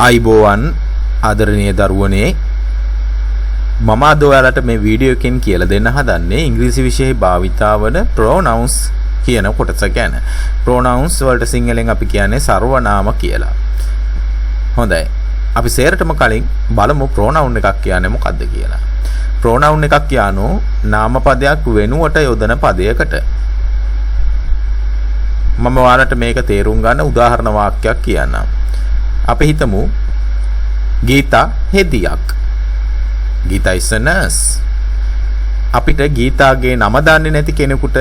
ආයිබෝවන් ආදරණීය දරුවනේ මම අද ඔයාලට මේ වීඩියෝ එකෙන් කියලා දෙන්න හදන්නේ ඉංග්‍රීසි විෂයේ භාවිතා වන pronouns කියන කොටස ගැන. pronouns වලට සිංහලෙන් අපි කියන්නේ සර්වනාම කියලා. හොඳයි. අපි සේරටම කලින් බලමු pronoun එකක් කියන්නේ මොකක්ද කියලා. pronoun එකක් කියනෝ නාම පදයක් වෙනුවට යොදන පදයකට. මම ඔයාලට මේක තේරුම් ගන්න උදාහරණ වාක්‍යයක් කියන්නම්. අපි හිතමු Geetha හෙදියක්. Geetha is a nurse. අපිට ගීතාගේ නම දන්නේ නැති කෙනෙකුට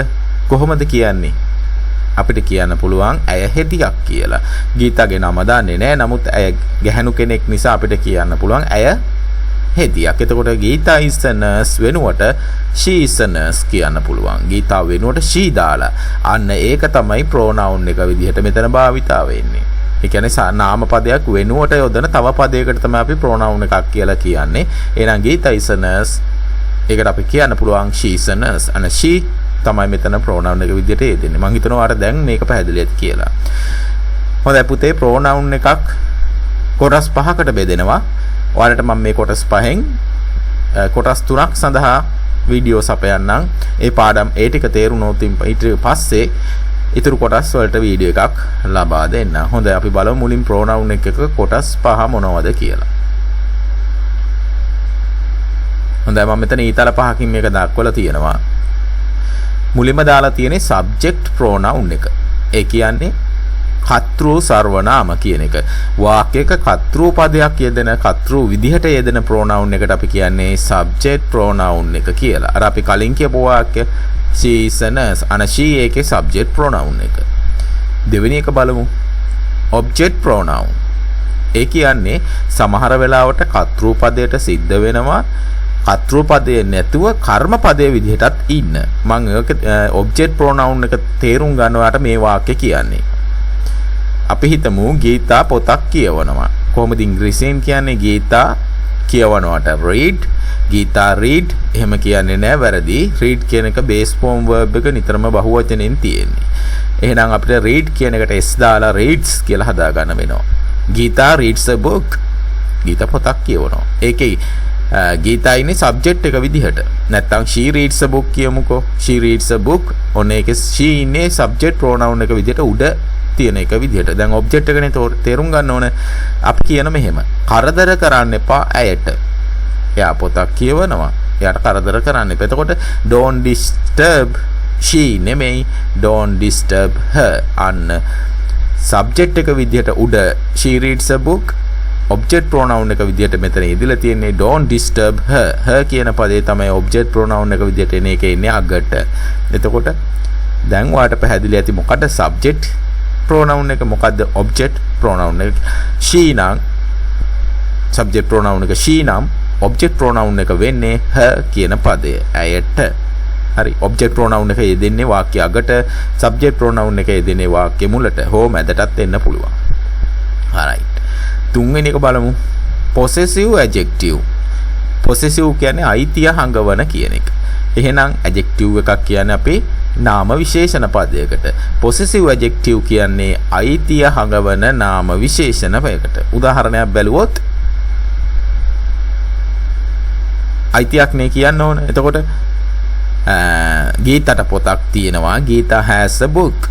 කොහොමද කියන්නේ? අපිට කියන්න පුළුවන් ඇය හෙදියක් කියලා. ගීතාගේ නම දන්නේ නැහැ. නමුත් ඇය ගැහණු කෙනෙක් නිසා අපිට කියන්න පුළුවන් ඇය හෙදියක්. එතකොට ගීතා is a nurse වෙනුවට she is a nurse කියන්න පුළුවන්. ගීතා වෙනුවට she දාලා. අන්න ඒක තමයි pronoun එක විදිහට මෙතන භාවිතා වෙන්නේ. ඒ කියන්නේ නාම පදයක් වෙනුවට යොදන තව පදයකට තමයි අපි pronoun එකක් කියලා කියන්නේ. එහෙනම් ගීතා is a nurse. ඒකට අපි කියන්න පුළුවන් she is a nurse. අන්න she තමයි මෙතන pronoun එක විදිහට යෙදෙන්නේ. මම හිතනවා අර දැන් මේක පැහැදිලි ඇති කියලා. හොඳයි පුතේ pronoun එකක් කොටස් පහකට බෙදෙනවා. ඔයාලට මම මේ කොටස් පහෙන් කොටස් තුනක් සඳහා වීඩියෝස් අපයන්නම්. ඒ පාඩම් ඒ ටික තේරුණොත් ඊට පස්සේ ඉතුරු කොටස් වලට වීඩියෝ එකක් ලබා දෙන්න. හොඳයි අපි බලමු මුලින් pronoun එකක කොටස් පහ මොනවද කියලා. හොඳයි මම මෙතන ඊතල පහකින් මේක දක්වලා තියෙනවා. මුලින්ම දාලා තියෙන්නේ subject pronoun එක. ඒ කියන්නේ කර්තෘ සර්වනාම කියන එක. වාක්‍යයක කර්තෘ පදයක් යෙදෙන කර්තෘ විදිහට යෙදෙන pronoun එකට අපි කියන්නේ subject pronoun එක කියලා. අර අපි කලින් කියපු වාක්‍ය she is a nurse. අන she එකේ subject pronoun එක. දෙවෙනි එක බලමු. object pronoun. ඒ කියන්නේ සමහර වෙලාවට කර්තෘ පදයට සිද්ධ වෙනවා කර්තෘ පදයේ නැතුව කර්ම පදයේ විදිහටත් ඉන්න. මම ඒක object pronoun එක තේරුම් ගන්නවාට මේ වාක්‍ය කියන්නේ. අපි හිතමු ගීතා පොතක් කියවනවා. කොහොමද ඉංග්‍රීසියෙන් කියන්නේ ගීතා කියවනවට read. ගීතා read එහෙම කියන්නේ නෑ වැරදි. read කියන එක base form verb එක නිතරම බහුවචනෙන් තියෙන්නේ. එහෙනම් අපිට read කියන එකට s දාලා reads කියලා හදා ගන්න වෙනවා. Geetha reads a book. Geetha පොතක් කියවනවා. ඒකේ ගීතා ඉන්නේ subject එක විදිහට. නැත්තම් she reads a book කියමුකෝ. she reads a book. ඔන්න ඒකේ she ඉන්නේ subject pronoun එක විදිහට උඩ තියෙන එක විදිහට. දැන් object එකනේ තේරුම් ගන්න ඕන. අපි කියන මෙහෙම. කරදර කරන්න එපා ඇයට. එයා පොතක් කියවනවා. එයාට කරදර කරන්න එපා. එතකොට don't disturb she නෙමෙයි don't disturb her. අන්න subject එක විදිහට උඩ she reads a book. object pronoun එක විදිහට මෙතන ඉදලා තියෙන්නේ don't disturb her. her කියන පදේ තමයි object pronoun එක විදිහට එන එකේ ඉන්නේ අගට. එතකොට දැන් ඔයාලට පැහැදිලි ඇති මොකද්ද subject pronoun එක මොකද්ද object pronoun එක. she නම් subject pronoun එක she නම් object pronoun එක වෙන්නේ her කියන පදය ඇයට. හරි. object pronoun එක යෙදෙන්නේ වාක්‍ය අගට, subject pronoun එක යෙදෙන්නේ වාක්‍ය මුලට හෝ මැදටත් එන්න පුළුවන්. හරි. තුන්වෙනි එක බලමු. possessive adjective. possessive කියන්නේ අයිතිය හංගවන කියන එක. එහෙනම් adjective එකක් කියන්නේ අපි නාම විශේෂණ පදයකට. possessive adjective කියන්නේ අයිතිය හංගවන නාම විශේෂණ පදයකට. උදාහරණයක් බැලුවොත් අයිතියක් නේ කියන්න ඕන. එතකොට ගීතට පොතක් තියෙනවා. Geetha has a book.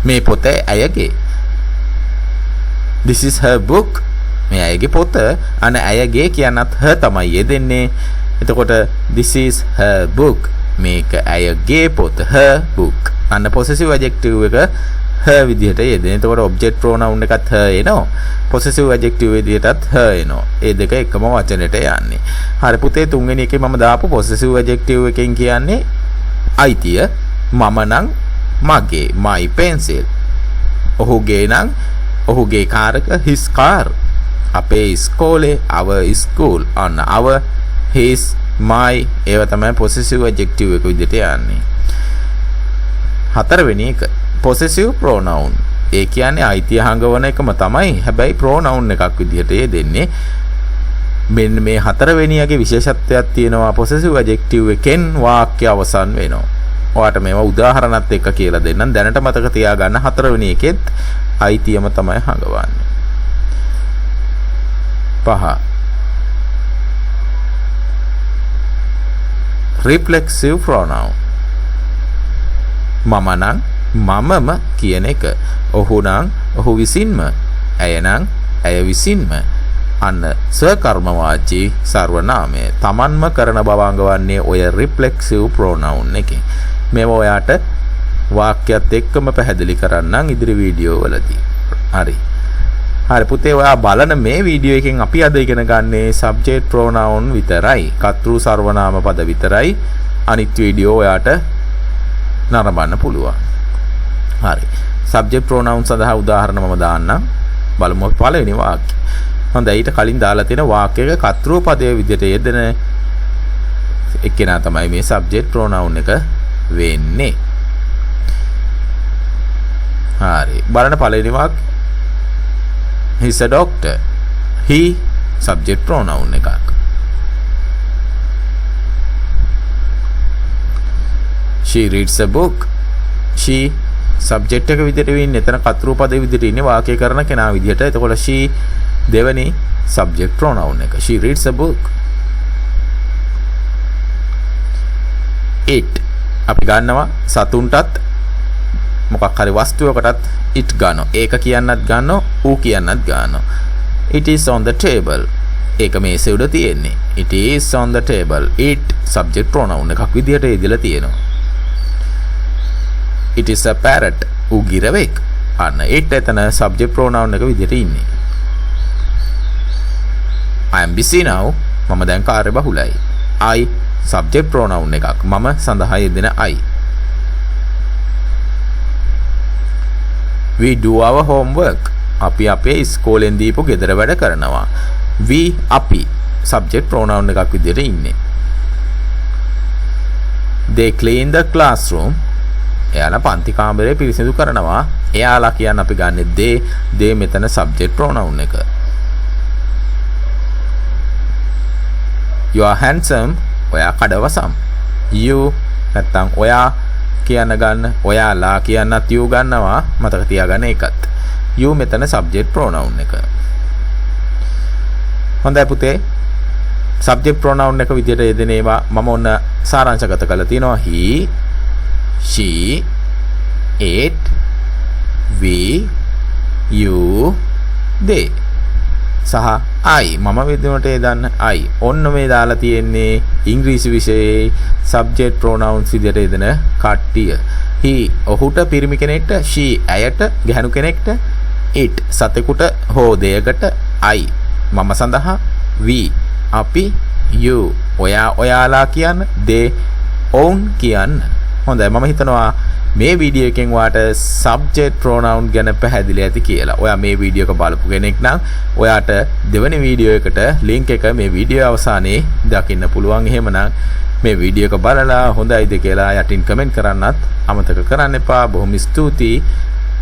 මේ පොත ඇයගේ. this is her book. මේ ඇයගේ පොත. අන ඇයගේ කියනත් her තමයි යෙදෙන්නේ. එතකොට this is her book. මේක ඇයගේ පොත her book. අන්න possessive adjective එක her විදිහට යෙදෙන. එතකොට object pronoun එකත් her එනවා. possessive adjective විදිහටත් her එනවා. ඒ දෙක එකම වචනෙට යන්නේ. හරි පුතේ තුන්වෙනි එකේ මම දාපු possessive adjective එකෙන් කියන්නේ අයිතිය. මම නම් මගේ my pencil. ඔහුගේ නම් ඔහුගේ කාරක his car. අපේ ඉස්කෝලේ our school. අන්න our his my ඒවා තමයි possessive adjective එක විදිහට යන්නේ. හතරවෙනි එක possessive pronoun. ඒ කියන්නේ අයිතිය හංගවන එකම තමයි. හැබැයි pronoun එකක් විදිහට යෙදෙන්නේ. මෙන්න මේ හතරවෙනියගේ විශේෂත්වයක් තියෙනවා. possessive adjective එකෙන් වාක්‍ය අවසන් වෙනවා. ඔයාට මේවා උදාහරණත් එක්ක කියලා දෙන්නම්. දැනට මතක තියාගන්න 4 වෙනි එකෙත් අයිතියම තමයි හඟවන්නේ. 5 reflexive pronoun. මම නම් මමම කියන එක. ඔහු නම් ඔහු විසින්ම. ඇය නම් ඇය විසින්ම. අන්න සකර්මවාචී සර්වනාමය. තමන්ම කරන බවංගවන්නේ ඔය reflexive pronoun එකෙන්. මේවා ඔයාට වාක්‍යයත් එක්කම පැහැදිලි කරන්නම් ඉදිරි වීඩියෝ වලදී. හරි. හරි පුතේ ඔයා බලන මේ වීඩියෝ එකෙන් අපි අද ඉගෙන ගන්නේ subject pronoun විතරයි. කර්තෘ සර්වනාම පද විතරයි. අනිත් වීඩියෝ ඔයාට නරඹන්න පුළුවන්. හරි. subject pronoun සඳහා උදාහරණ මම දාන්නම්. බලමු පළවෙනි වාක්‍යය. හොඳයි ඊට කලින් දාලා තියෙන වාක්‍යයක කර්තෘ පදයේ විදිහට යෙදෙන එක්කෙනා තමයි මේ subject pronoun එක වෙන්නේ. හරි. බලන්න පළවෙනි වාක්‍යය. He's a doctor. He subject pronoun එකක්. She reads a book. She subject එක විදිහට වෙන්නේ. එතන කර්තෘ පදයේ විදිහට ඉන්නේ වාක්‍ය කරන කෙනා විදිහට. එතකොට she දෙවෙනි subject pronoun එක. She reads a book. It අපි ගන්නවා සතුන්ටත් මොකක් හරි වස්තුවකටත් it ගන්නවා. ඒක කියන්නත් ගන්නවා, ඌ කියන්නත් ගන්නවා. It is on the table. ඒක මේසෙ උඩ තියෙන්නේ. It is on the table. It subject pronoun එකක් විදිහට ඉදලා තියෙනවා. It is a parrot. ඌ ගිරවෙක්. අන්න it එතන subject pronoun එක විදිහට ඉන්නේ. I am busy now. මම දැන් කාර්යබහුලයි. I subject pronoun එකක්. මම සඳහා යෙදෙන I. We do our homework. අපි අපේ ඉස්කෝලෙන් දීපු ගෙදර වැඩ කරනවා. We අපි subject pronoun එකක් විදිහට ඉන්නේ. They clean the classroom. එයාලා පන්ති කාමරය පිරිසිදු කරනවා. එයාලා කියන්නේ අපි ගන්නෙ they මෙතන subject pronoun එක. You are handsome. ඔයා කඩවසම්. You නැත්තම් ඔයා කියන්න ගන්න. ඔයාලා කියන්නත් you ගන්නවා. මතක තියාගන්න ඒකත්. you මෙතන subject pronoun එක. හොඳයි පුතේ. subject pronoun එක විදිහට යෙදෙන ඒවා මම ඔන්න සාරාංශගත කරලා තියෙනවා. he, she, it, we, you, they. සහ I මම විදිහට දාන්න I. ඔන්න මේ දාලා තියෙන්නේ ඉංග්‍රීසි විෂයේ subject pronouns විදිහට යෙදෙන කට්ටිය. he ඔහුට පිරිමි කෙනෙක්ට, she ඇයට ගැහණු කෙනෙක්ට, it සතෙකුට හෝ දෙයකට, I මම සඳහා, we අපි, you ඔයා ඔයාලා කියන්න, they ඔවුන් කියන්න. හොඳයි මම හිතනවා මේ වීඩියෝ එකෙන් ඔයාට subject pronoun ගැන පැහැදිලි ඇති කියලා. ඔයා මේ වීඩියෝ එක බලපු කෙනෙක් නම් ඔයාට දෙවෙනි වීඩියෝ එකට link එක මේ වීඩියෝ අවසානයේ දකින්න පුළුවන්. එහෙමනම් මේ වීඩියෝ එක බලලා හොඳයිද කියලා යටින් කමෙන්ට් කරන්නත් අමතක කරන්න එපා. බොහොම ස්තුතියි.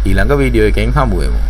ඊළඟ වීඩියෝ එකෙන් හමු වෙමු.